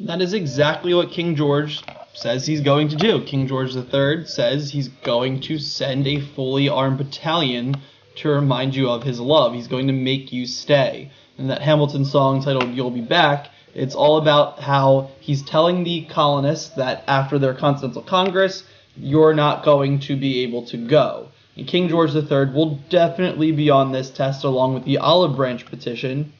That is exactly what King George says he's going to do. King George III says he's going to send a fully armed battalion to remind you of his love. He's going to make you stay. And that Hamilton song titled You'll Be Back, it's all about how he's telling the colonists that after their Continental Congress, you're not going to be able to go. And King George III will definitely be on this test along with the Olive Branch Petition,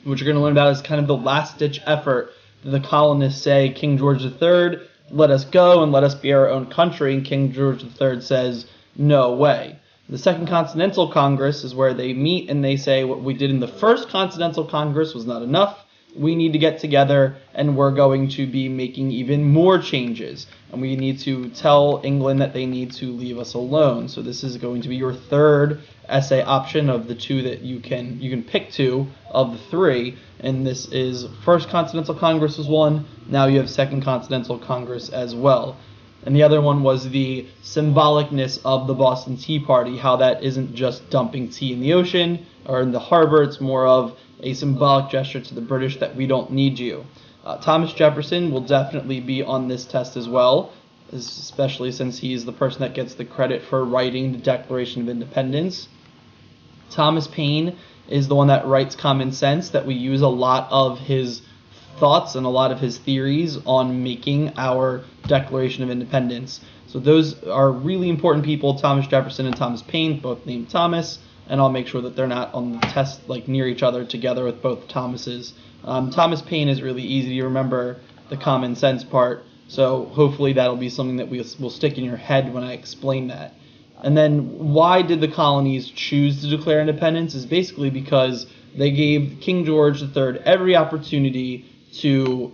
which you're going to learn about as kind of the last-ditch effort. The colonists say, King George III, let us go and let us be our own country. And King George III says, no way. The Second Continental Congress is where they meet and they say what we did in the First Continental Congress was not enough. We need to get together and we're going to be making even more changes. And we need to tell England that they need to leave us alone. So this is going to be your third essay option of the two that you can pick two of the three. And this is First Continental Congress was one. Now you have Second Continental Congress as well. And the other one was the symbolicness of the Boston Tea Party, how that isn't just dumping tea in the ocean or in the harbor. It's more of a symbolic gesture to the British that we don't need you. Thomas Jefferson will definitely be on this test as well, especially since he's the person that gets the credit for writing the Declaration of Independence. Thomas Paine is the one that writes Common Sense, that we use a lot of his thoughts and a lot of his theories on making our Declaration of Independence. So those are really important people, Thomas Jefferson and Thomas Paine, both named Thomas, and I'll make sure that they're not on the test like near each other together with both Thomases. Thomas Paine is really easy to remember, the common sense part, so hopefully that'll be something that will stick in your head when I explain that. And then why did the colonies choose to declare independence is basically because they gave King George III every opportunity to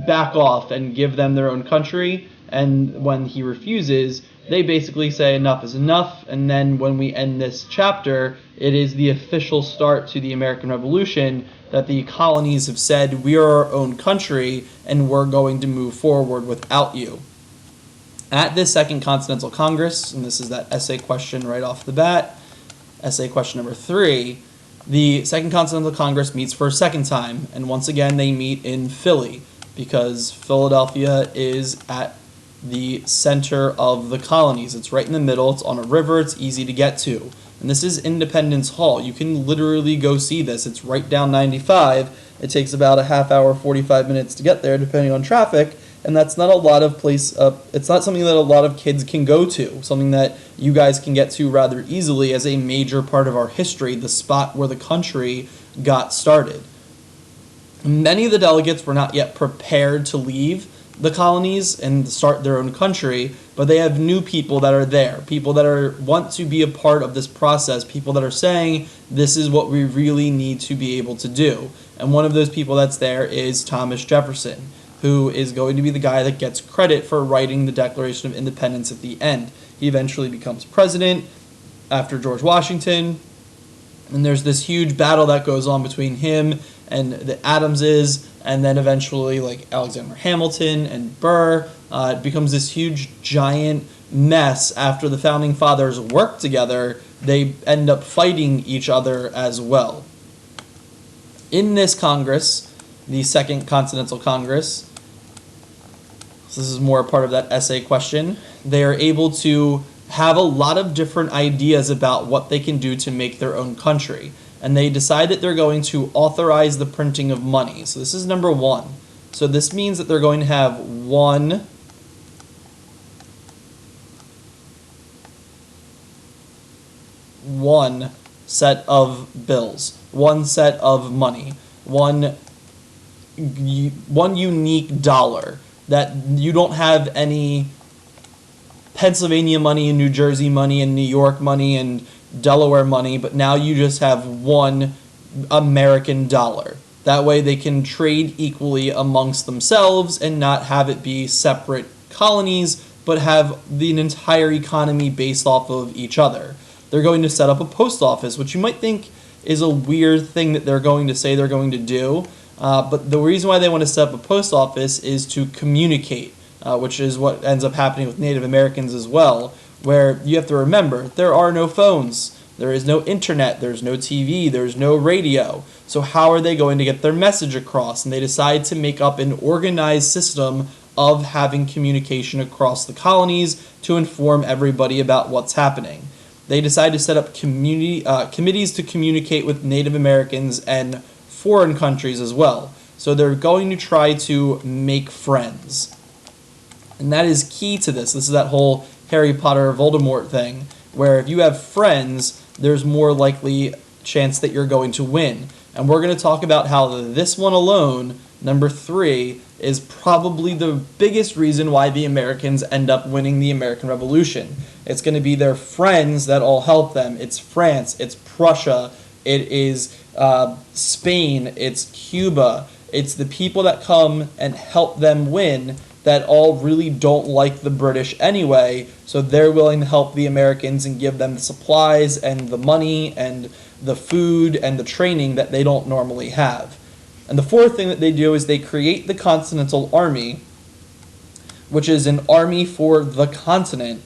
back off and give them their own country, and when he refuses, they basically say enough is enough. And then when we end this chapter, it is the official start to the American Revolution, that the colonies have said we are our own country and we're going to move forward without you. At this Second Continental Congress, and this is that essay question right off the bat, essay question number 3, the Second Continental Congress meets for a second time, and once again they meet in Philly, because Philadelphia is at the center of the colonies. It's right in the middle, it's on a river, it's easy to get to. And this is Independence Hall. You can literally go see this. It's right down 95. It takes about a half hour, 45 minutes to get there, depending on traffic. And that's not a lot of it's not something that a lot of kids can go to, something that you guys can get to rather easily as a major part of our history, the spot where the country got started. Many of the delegates were not yet prepared to leave the colonies and start their own country, but they have new people that are there, people that want to be a part of this process, people that are saying this is what we really need to be able to do. And one of those people that's there is Thomas Jefferson, who is going to be the guy that gets credit for writing the Declaration of Independence at the end. He eventually becomes president after George Washington, and there's this huge battle that goes on between him and the Adamses, and then eventually like Alexander Hamilton and Burr. It becomes this huge giant mess. After the Founding Fathers work together, they end up fighting each other as well. In this Congress, the Second Continental Congress, so this is more part of that essay question, they are able to have a lot of different ideas about what they can do to make their own country. And they decide that they're going to authorize the printing of money. So this is number 1. So this means that they're going to have one set of bills, one set of money, one unique dollar, that you don't have any Pennsylvania money and New Jersey money and New York money and Delaware money, but now you just have one American dollar. That way they can trade equally amongst themselves and not have it be separate colonies, but have the entire economy based off of each other. They're going to set up a post office, which you might think is a weird thing that they're going to say they're going to do, but the reason why they want to set up a post office is to communicate, which is what ends up happening with Native Americans as well, where you have to remember, there are no phones. There is no internet, there's no TV, there's no radio. So how are they going to get their message across? And they decide to make up an organized system of having communication across the colonies to inform everybody about what's happening. They decide to set up committees to communicate with Native Americans and foreign countries as well. So they're going to try to make friends. And that is key to this. This is that whole Harry Potter Voldemort thing, where if you have friends, there's more likely chance that you're going to win. And we're going to talk about how this one alone, number 3, is probably the biggest reason why the Americans end up winning the American Revolution. It's going to be their friends that all help them. It's France, it's Prussia, it is Spain, it's Cuba. It's the people that come and help them win that all really don't like the British anyway, so they're willing to help the Americans and give them the supplies and the money and the food and the training that they don't normally have. And the fourth thing that they do is they create the Continental Army, which is an army for the continent,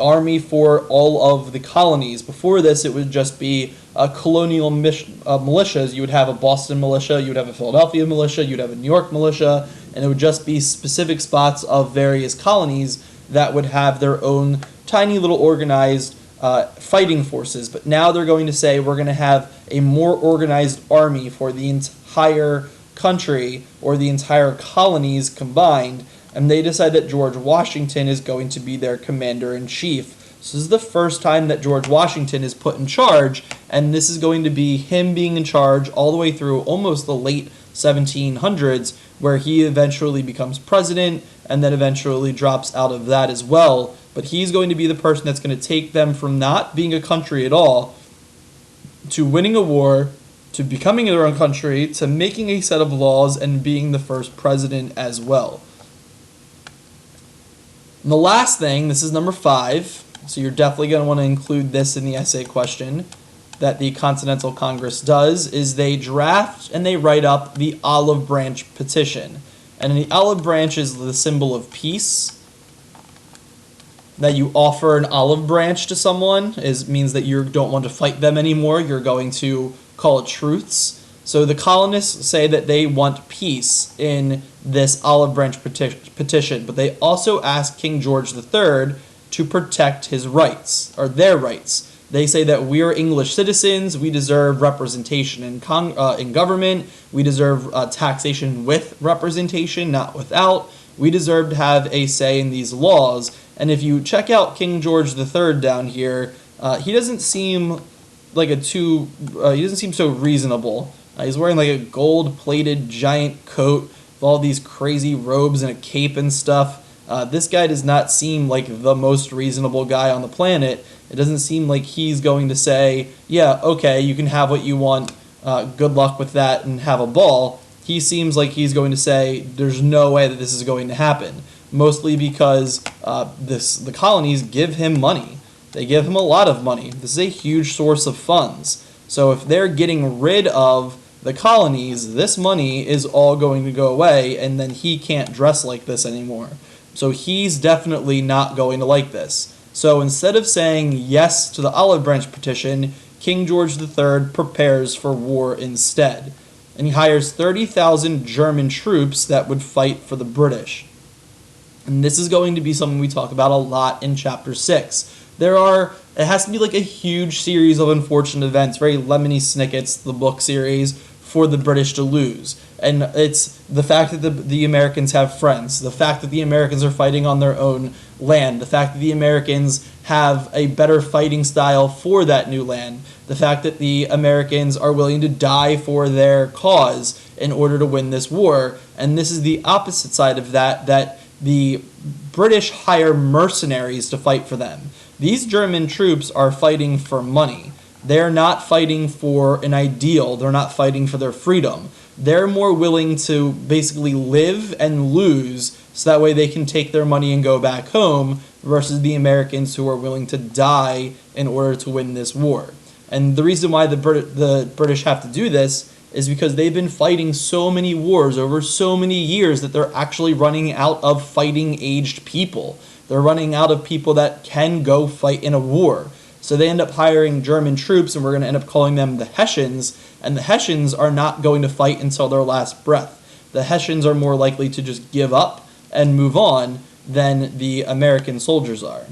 army for all of the colonies. Before this, it would just be colonial militias. You would have a Boston militia, you would have a Philadelphia militia, you'd have a New York militia, and it would just be specific spots of various colonies that would have their own tiny little organized fighting forces. But now they're going to say we're going to have a more organized army for the entire country or the entire colonies combined, and they decide that George Washington is going to be their commander-in-chief. So this is the first time that George Washington is put in charge, and this is going to be him being in charge all the way through almost the late 1700s, where he eventually becomes president and then eventually drops out of that as well. But he's going to be the person that's going to take them from not being a country at all to winning a war, to becoming their own country, to making a set of laws and being the first president as well. And the last thing, this is number 5, so you're definitely going to want to include this in the essay question, that the Continental Congress does, is they draft and they write up the olive branch petition. And the olive branch is the symbol of peace. That you offer an olive branch to someone means that you don't want to fight them anymore. You're going to call it truce. So the colonists say that they want peace in this olive branch petition, but they also ask King George III to protect his rights, or their rights. They say that we are English citizens, we deserve representation in government, we deserve taxation with representation, not without. We deserve to have a say in these laws. And if you check out King George III down here, he doesn't seem like he doesn't seem so reasonable. He's wearing like a gold-plated giant coat with all these crazy robes and a cape and stuff. This guy does not seem like the most reasonable guy on the planet. It doesn't seem like he's going to say, yeah, okay, you can have what you want, good luck with that, and have a ball. He seems like he's going to say, there's no way that this is going to happen, mostly because the colonies give him money. They give him a lot of money. This is a huge source of funds. So if they're getting rid of the colonies, this money is all going to go away, and then he can't dress like this anymore. So he's definitely not going to like this. So instead of saying yes to the olive branch petition, King George III prepares for war instead. And he hires 30,000 German troops that would fight for the British. And this is going to be something we talk about a lot in Chapter 6. It has to be like a huge series of unfortunate events, very Lemony Snicket's, the book series, for the British to lose. And it's the fact that the Americans have friends, the fact that the Americans are fighting on their own land, the fact that the Americans have a better fighting style for that new land, the fact that the Americans are willing to die for their cause in order to win this war. And this is the opposite side of that the British hire mercenaries to fight for them. These German troops are fighting for money. They're not fighting for an ideal. They're not fighting for their freedom. They're more willing to basically live and lose so that way they can take their money and go back home, versus the Americans who are willing to die in order to win this war. And the reason why the British have to do this is because they've been fighting so many wars over so many years that they're actually running out of fighting aged people. They're running out of people that can go fight in a war. So they end up hiring German troops, and we're going to end up calling them the Hessians. And the Hessians are not going to fight until their last breath. The Hessians are more likely to just give up and move on than the American soldiers are.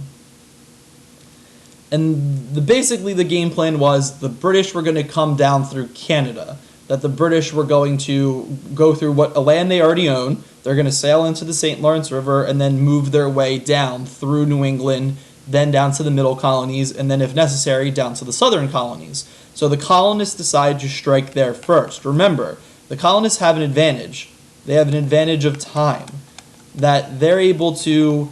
And basically the game plan was the British were going to come down through Canada, that the British were going to go through a land they already own. They're going to sail into the St. Lawrence River and then move their way down through New England, then down to the middle colonies, and then if necessary, down to the southern colonies. So the colonists decide to strike there first. Remember, the colonists have an advantage. They have an advantage of time, that they're able to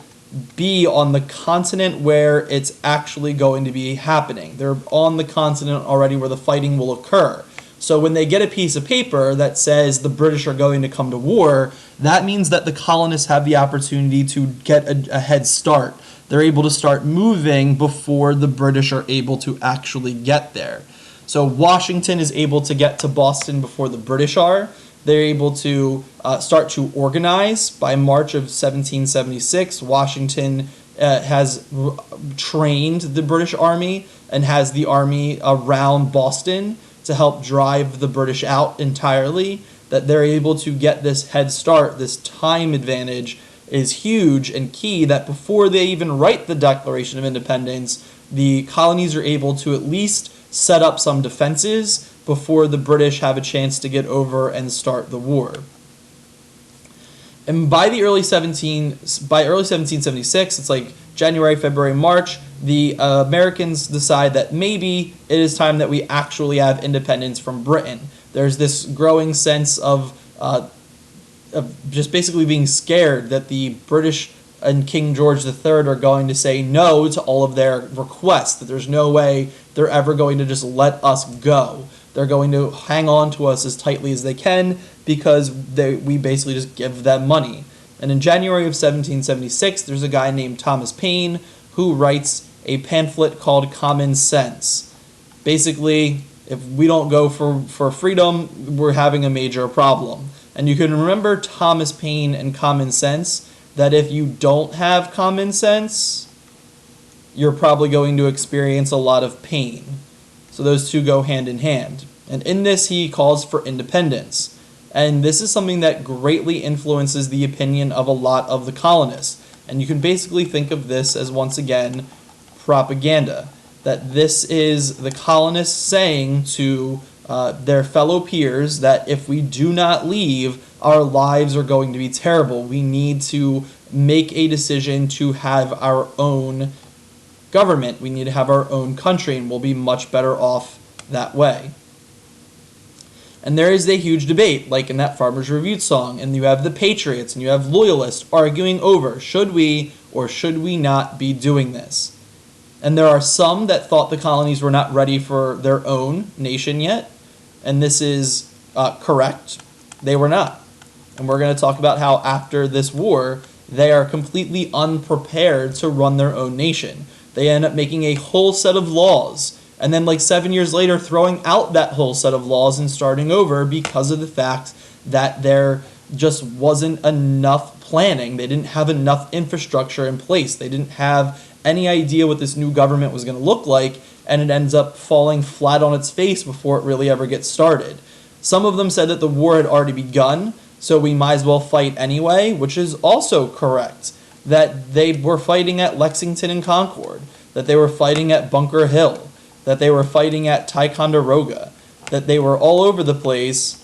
be on the continent where it's actually going to be happening. They're on the continent already where the fighting will occur. So when they get a piece of paper that says the British are going to come to war, that means that the colonists have the opportunity to get a head start. They're able to start moving before the British are able to actually get there. So Washington is able to get to Boston before the British are. They're able to start to organize. By March of 1776, Washington has trained the British Army and has the army around Boston to help drive the British out entirely. That they're able to get this head start, this time advantage, is huge and key, that before they even write the Declaration of Independence, the colonies are able to at least set up some defenses before the British have a chance to get over and start the war. And by early 1776, it's like January, February, March, the Americans decide that maybe it is time that we actually have independence from Britain. There's this growing sense of just basically being scared that the British and King George III are going to say no to all of their requests, that there's no way they're ever going to just let us go. They're going to hang on to us as tightly as they can because we basically just give them money. And in January of 1776, there's a guy named Thomas Paine who writes a pamphlet called Common Sense. Basically, if we don't go for freedom, we're having a major problem. And you can remember Thomas Paine and Common Sense, that if you don't have common sense, you're probably going to experience a lot of pain. So those two go hand in hand. And in this, he calls for independence. And this is something that greatly influences the opinion of a lot of the colonists. And you can basically think of this as, once again, propaganda. That this is the colonists saying to their fellow peers that if we do not leave, our lives are going to be terrible. We need to make a decision to have our own government. We need to have our own country, and we'll be much better off that way. And there is a huge debate, like in that Farmers Reviewed song, and you have the Patriots and you have Loyalists arguing over, should we or should we not be doing this? And there are some that thought the colonies were not ready for their own nation yet, and this is correct. They were not. And we're going to talk about how after this war, they are completely unprepared to run their own nation. They end up making a whole set of laws, and then like 7 years later throwing out that whole set of laws and starting over because of the fact that there just wasn't enough planning. They didn't have enough infrastructure in place. They didn't have any idea what this new government was going to look like, and it ends up falling flat on its face before it really ever gets started. Some of them said that the war had already begun, so we might as well fight anyway, which is also correct. That they were fighting at Lexington and Concord, that they were fighting at Bunker Hill, that they were fighting at Ticonderoga, that they were all over the place,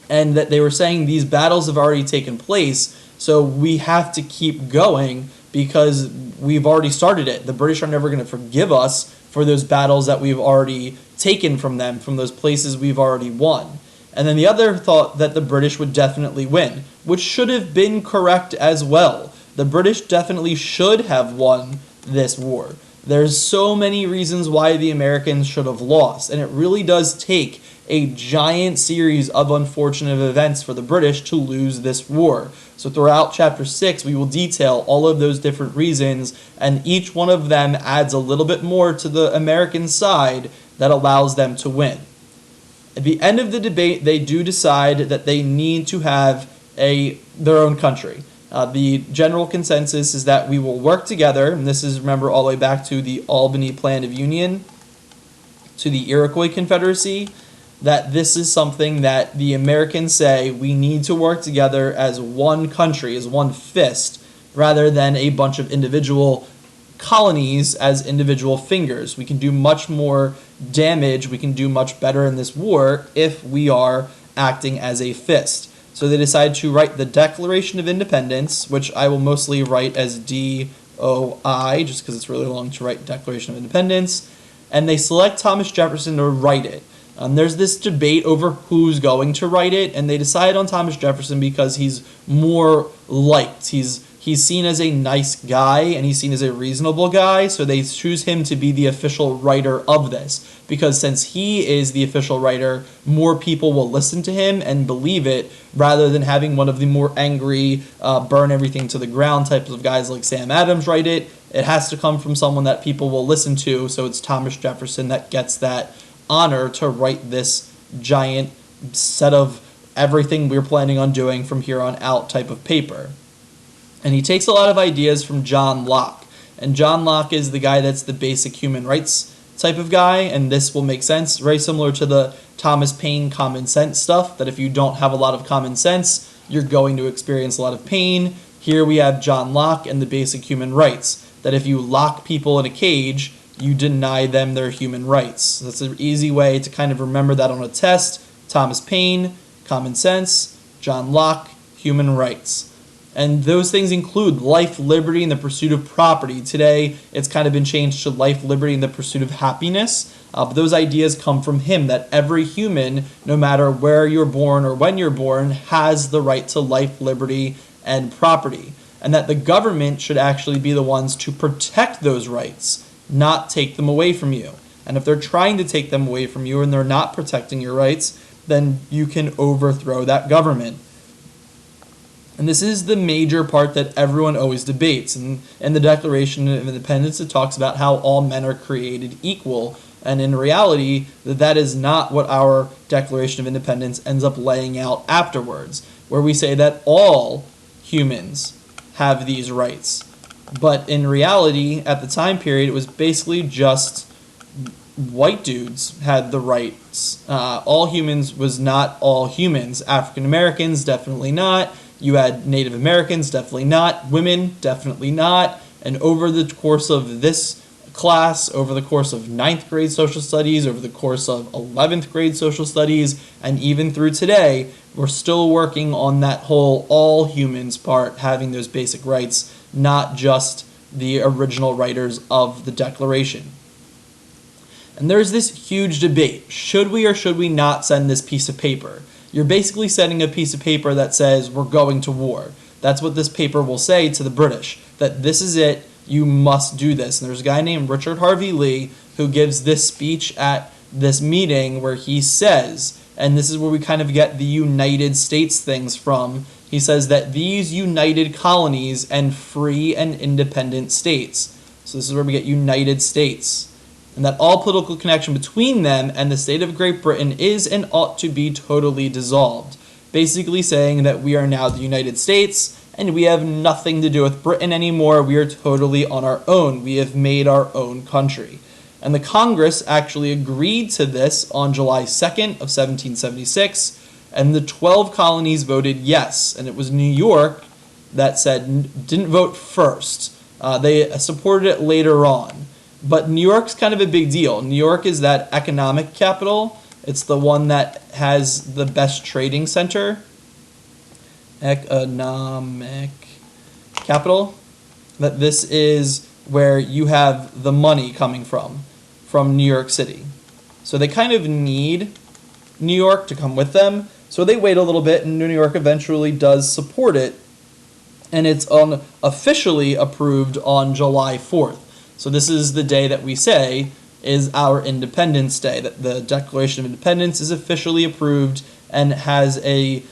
and that they were saying these battles have already taken place, so we have to keep going because we've already started it. The British are never going to forgive us for those battles that we've already taken from them, from those places we've already won. And then the other thought that the British would definitely win, which should have been correct as well. The British definitely should have won this war. There's so many reasons why the Americans should have lost, and it really does take a giant series of unfortunate events for the British to lose this war. So throughout Chapter 6, we will detail all of those different reasons, and each one of them adds a little bit more to the American side that allows them to win. At the end of the debate, they do decide that they need to have their own country. The general consensus is that we will work together, and this is, remember, all the way back to the Albany Plan of Union, to the Iroquois Confederacy, that this is something that the Americans say we need to work together as one country, as one fist, rather than a bunch of individual colonies as individual fingers. We can do much more damage, we can do much better in this war if we are acting as a fist. So they decide to write the Declaration of Independence, which I will mostly write as DOI, just because it's really long to write Declaration of Independence, and they select Thomas Jefferson to write it. There's this debate over who's going to write it, and they decide on Thomas Jefferson because he's more liked. He's seen as a nice guy, and he's seen as a reasonable guy, so they choose him to be the official writer of this. Because since he is the official writer, more people will listen to him and believe it, rather than having one of the more angry, burn everything to the ground types of guys like Sam Adams write it. It has to come from someone that people will listen to, so it's Thomas Jefferson that gets that honor to write this giant set of everything we're planning on doing from here on out type of paper. And he takes a lot of ideas from John Locke. And John Locke is the guy that's the basic human rights type of guy, and this will make sense. Very similar to the Thomas Paine common sense stuff, that if you don't have a lot of common sense, you're going to experience a lot of pain. Here we have John Locke and the basic human rights, that if you lock people in a cage, you deny them their human rights. That's an easy way to kind of remember that on a test. Thomas Paine, common sense. John Locke, human rights. And those things include life, liberty, and the pursuit of property. Today, it's kind of been changed to life, liberty, and the pursuit of happiness. But those ideas come from him, that every human, no matter where you're born or when you're born, has the right to life, liberty, and property. And that the government should actually be the ones to protect those rights, not take them away from you. And if they're trying to take them away from you and they're not protecting your rights, then you can overthrow that government. And this is the major part that everyone always debates. And in the Declaration of Independence, it talks about how all men are created equal. And in reality, that is not what our Declaration of Independence ends up laying out afterwards, where we say that all humans have these rights. But in reality, at the time period, it was basically just white dudes had the rights. All humans was not all humans. African Americans, definitely not. You had Native Americans, definitely not. Women, definitely not. And over the course of this class, over the course of 9th grade social studies, over the course of 11th grade social studies, and even through today, we're still working on that whole all humans part, having those basic rights, not just the original writers of the Declaration. And there's this huge debate. Should we or should we not send this piece of paper? You're basically sending a piece of paper that says we're going to war. That's what this paper will say to the British, that this is it, you must do this. And there's a guy named Richard Harvey Lee who gives this speech at this meeting where he says, and this is where we kind of get the United States things from, he says that these united colonies and free and independent states. So this is where we get United States. And that all political connection between them and the state of Great Britain is and ought to be totally dissolved. Basically saying that we are now the United States and we have nothing to do with Britain anymore. We are totally on our own. We have made our own country. And the Congress actually agreed to this on July 2nd of 1776, and the 12 colonies voted yes. And it was New York that said didn't vote first. They supported it later on. But New York's kind of a big deal. New York is that economic capital. It's the one that has the best trading center. Economic capital. That this is where you have the money coming from New York City. So they kind of need New York to come with them. So they wait a little bit, and New York eventually does support it. And it's officially approved on July 4th. So this is the day that we say is our Independence Day, that the Declaration of Independence is officially approved and has the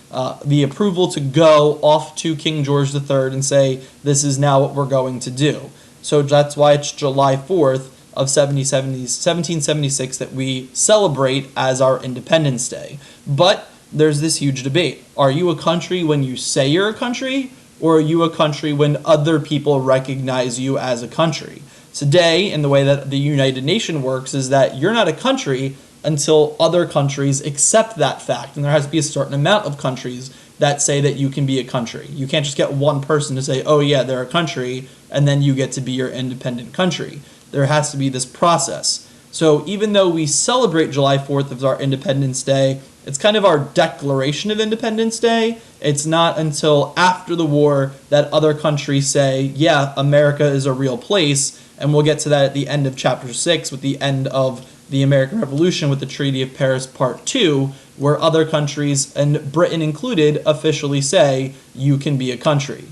approval to go off to King George III and say, this is now what we're going to do. So that's why it's July 4th of 1776 that we celebrate as our Independence Day. But there's this huge debate. Are you a country when you say you're a country, or are you a country when other people recognize you as a country? Today, in the way that the United Nations works, is that you're not a country until other countries accept that fact. And there has to be a certain amount of countries that say that you can be a country. You can't just get one person to say, oh yeah, they're a country, and then you get to be your independent country. There has to be this process. So even though we celebrate July 4th as our Independence Day, it's kind of our Declaration of Independence Day. It's not until after the war that other countries say, yeah, America is a real place, and we'll get to that at the end of Chapter 6 with the end of the American Revolution with the Treaty of Paris Part 2, where other countries, and Britain included, officially say you can be a country.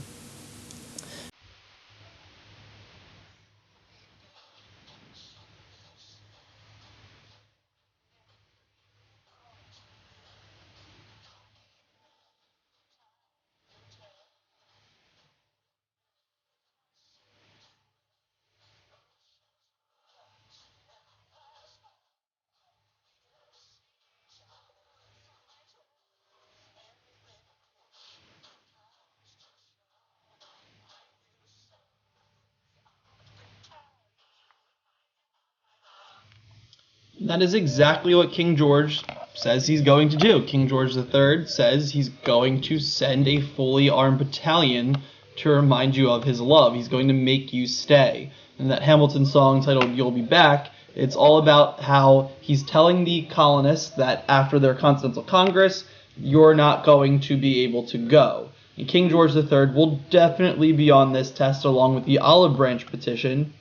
That is exactly what King George says he's going to do. King George III says he's going to send a fully armed battalion to remind you of his love. He's going to make you stay. And that Hamilton song titled You'll Be Back, it's all about how he's telling the colonists that after their Continental Congress, you're not going to be able to go. And King George III will definitely be on this test along with the Olive Branch Petition,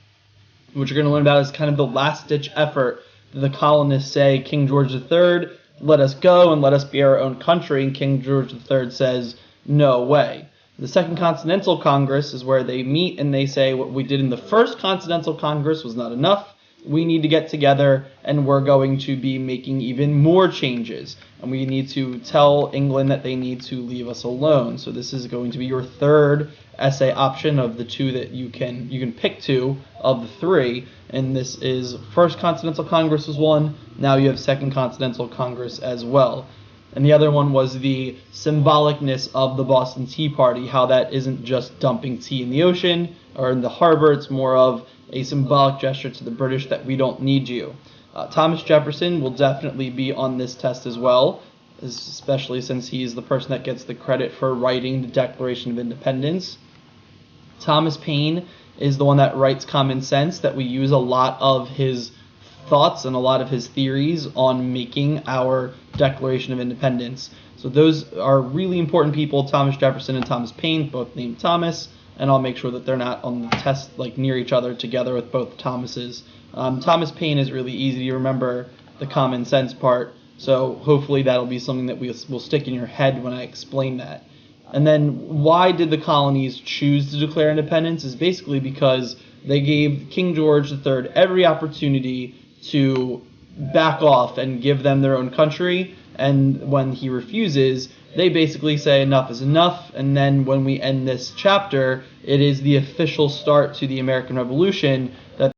which you're going to learn about as kind of the last-ditch effort. The colonists say, King George III, let us go and let us be our own country. And King George III says, no way. The Second Continental Congress is where they meet and they say what we did in the First Continental Congress was not enough. We need to get together and we're going to be making even more changes. And we need to tell England that they need to leave us alone. So this is going to be your third essay option of the two that you can pick two of the three. And this is First Continental Congress was one. Now you have Second Continental Congress as well. And the other one was the symbolicness of the Boston Tea Party, how that isn't just dumping tea in the ocean or in the harbor. It's more of a symbolic gesture to the British that we don't need you. Thomas Jefferson will definitely be on this test as well, especially since he's the person that gets the credit for writing the Declaration of Independence. Thomas Paine is the one that writes Common Sense, that we use a lot of his thoughts and a lot of his theories on making our Declaration of Independence. So those are really important people, Thomas Jefferson and Thomas Paine, both named Thomas, and I'll make sure that they're not on the test like near each other together with both Thomases. Thomas Paine is really easy to remember, the common sense part, so hopefully that'll be something that will stick in your head when I explain that. And then why did the colonies choose to declare independence is basically because they gave King George III every opportunity to back off and give them their own country, and when he refuses, they basically say enough is enough. And then when we end this chapter, it is the official start to the American Revolution that